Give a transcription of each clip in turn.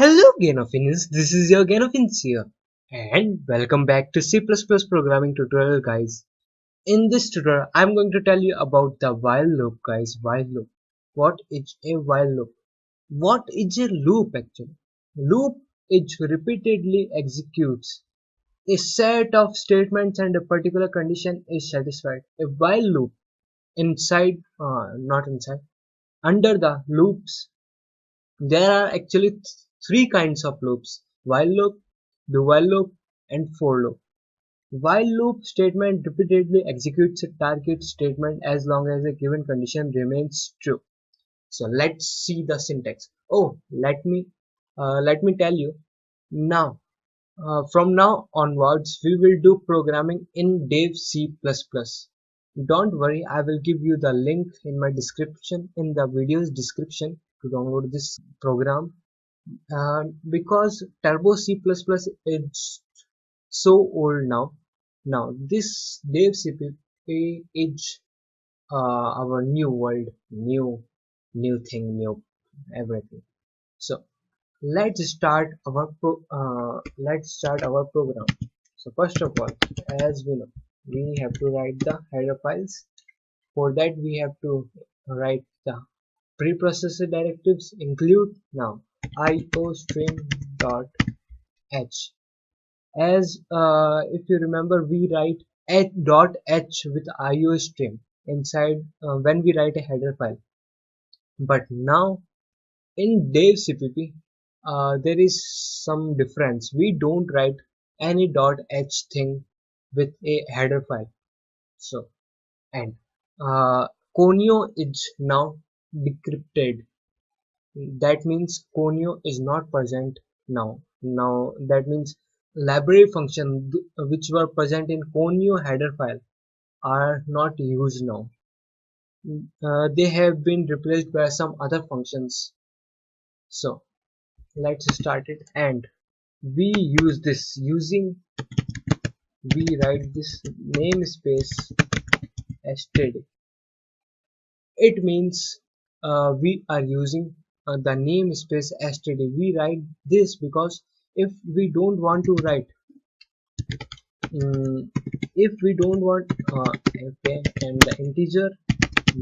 Hello Ganofins, this is your Ganofins here and welcome back to C++ programming tutorial guys. In this tutorial I'm going to tell you about the while loop guys. While loop. What is a while loop? What is a loop actually? Loop is repeatedly executes a set of statements and a particular condition is satisfied. A while loop not inside, under the loops there are actually three kinds of loops: while loop, do while loop, and for loop. While loop statement repeatedly executes a target statement as long as a given condition remains true. So let's see the syntax. Let me tell you now. From now onwards, we will do programming in Dev C++. Don't worry, I will give you the link in my description, in the video's description, to download this program. Because Turbo C++ is so old now. Now this Dev CPP is our new world, new thing, new everything. So let's start our program. So first of all, as we know, we have to write the header files. For that we have to write the preprocessor directives. Include now iostream.h. As if you remember, we write h.h with iostream inside when we write a header file. But now in Dev CPP there is some difference. We don't write any .h thing with a header file. So and Conio is now decrypted. That means Conio is not present now. Now that means library function which were present in Conio header file are not used now. They have been replaced by some other functions. So let's start it, and we use this we write this namespace std. It means we are using the namespace std. We write this because if we don't want to write if we don't want okay, and the integer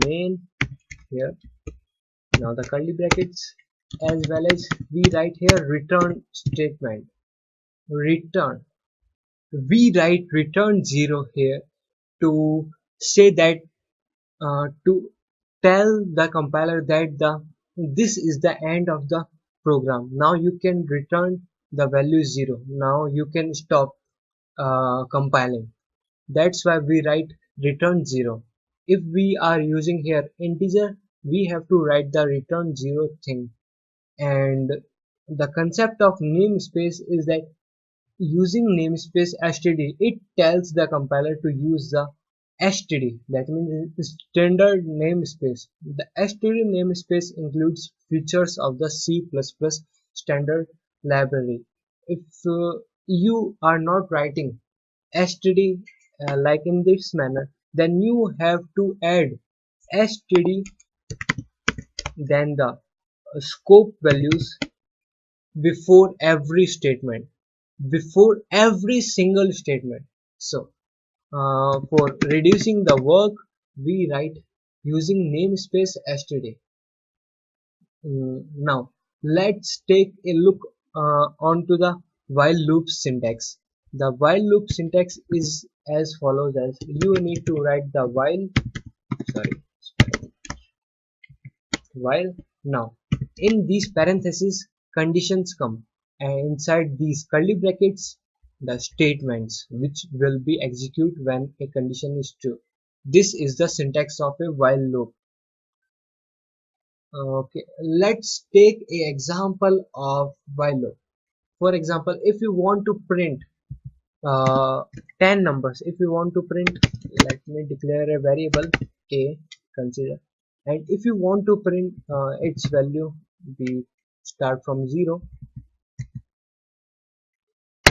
main here, now the curly brackets, as well as we write here return statement. Return, we write return 0 here to say that to tell the compiler that this is the end of the program. Now you can return the value 0. Now you can stop compiling. That's why we write return 0. If we are using here integer, we have to write the return 0 thing. And the concept of namespace is that using namespace std, it tells the compiler to use the std, that means standard namespace. The std namespace includes features of the C++ standard library. If you are not writing std like in this manner, then you have to add std, then the scope values before every statement, before every single statement. So for reducing the work, we write using namespace std. Now let's take a look onto the while loop syntax. The while loop syntax is as follows: as you need to write the while. Now in these parentheses conditions come, and inside these curly brackets the statements which will be executed when a condition is true. This is the syntax of a while loop. Okay, let's take an example of while loop. For example, if you want to print 10 numbers, if you want to print, let me declare a variable a, consider, and if you want to print its value, we start from 0,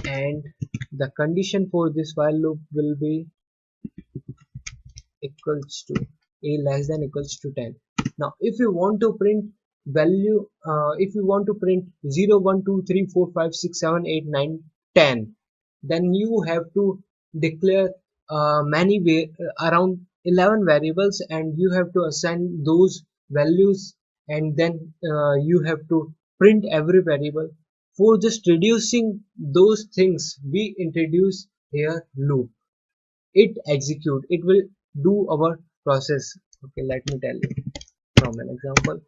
and the condition for this while loop will be equals to a less than equals to 10. Now if you want to print value, if you want to print 0 1 2 3 4 5 6 7 8 9 10, then you have to declare around 11 variables, and you have to assign those values, and then you have to print every variable. For just reducing those things, we introduce here loop. It execute, it will do our process. Okay, let me tell you from an example.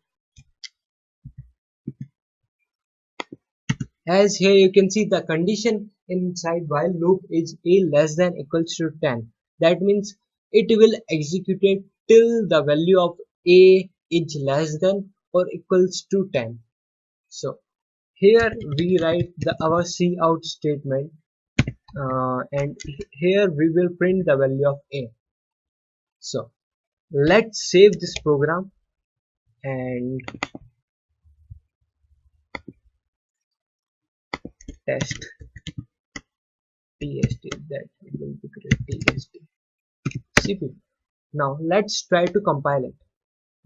As here you can see, the condition inside while loop is a less than equals to 10. That means it will execute it till the value of a is less than or equals to 10. So here we write our cout statement, and here we will print the value of a. So let's save this program and test tst, that will be great, tst cpp. Now let's try to compile it.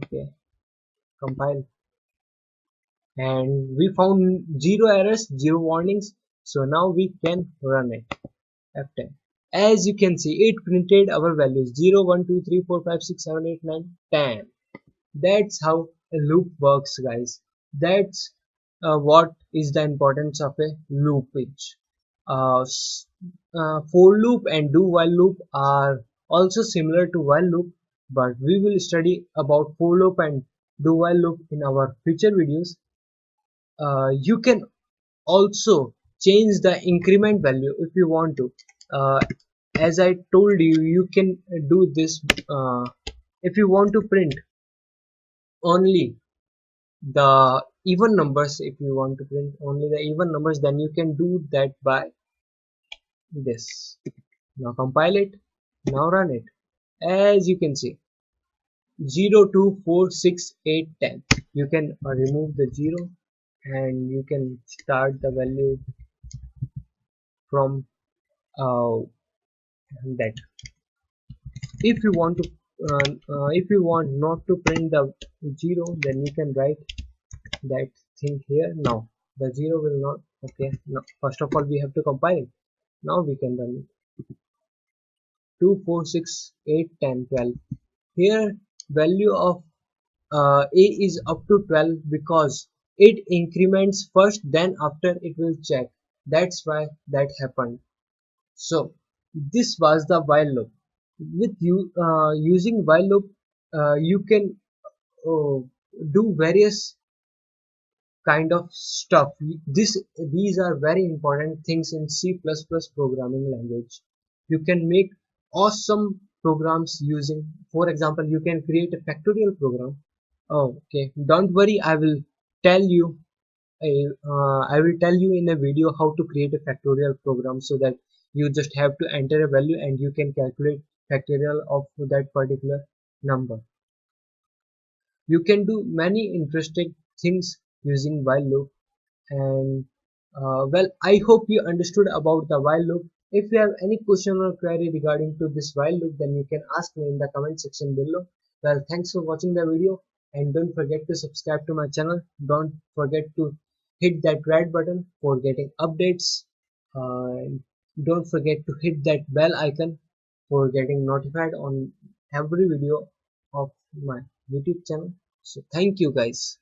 Okay, compile, and we found zero errors, zero warnings. So now we can run it. F10. As you can see, it printed our values 0 1 2 3 4 5 6 7 8 9 10. That's how a loop works, guys. That's what is the importance of a loopage. For loop and do while loop are also similar to while loop, but we will study about for loop and do while loop in our future videos. You can also change the increment value if you want to. As I told you, you can do this if you want to print only the even numbers. If you want to print only the even numbers, then you can do that by this. Now compile it, now run it. As you can see, 0 2 4 6 8 10. You can remove the 0, and you can start the value from that. If you want to if you want not to print the 0, then you can write that thing here. Now the 0 will not. Okay, now first of all we have to compile it. Now we can run it. 2 4 6 8 10 12. Here value of a is up to 12 because it increments first, then after it will check. That's why that happened. So this was the while loop. With you using while loop, you can uh, do various kind of stuff. These are very important things in C++ programming language. You can make awesome programs using, for example, you can create a factorial program. Oh, okay, don't worry, I will tell you in a video how to create a factorial program, so that you just have to enter a value and you can calculate factorial of that particular number. You can do many interesting things using while loop. And well, I hope you understood about the while loop. If you have any question or query regarding to this while loop, then you can ask me in the comment section below. Well, thanks for watching the video, and don't forget to subscribe to my channel. Don't forget to hit that red button for getting updates, and don't forget to hit that bell icon for getting notified on every video of my YouTube channel. So thank you, guys.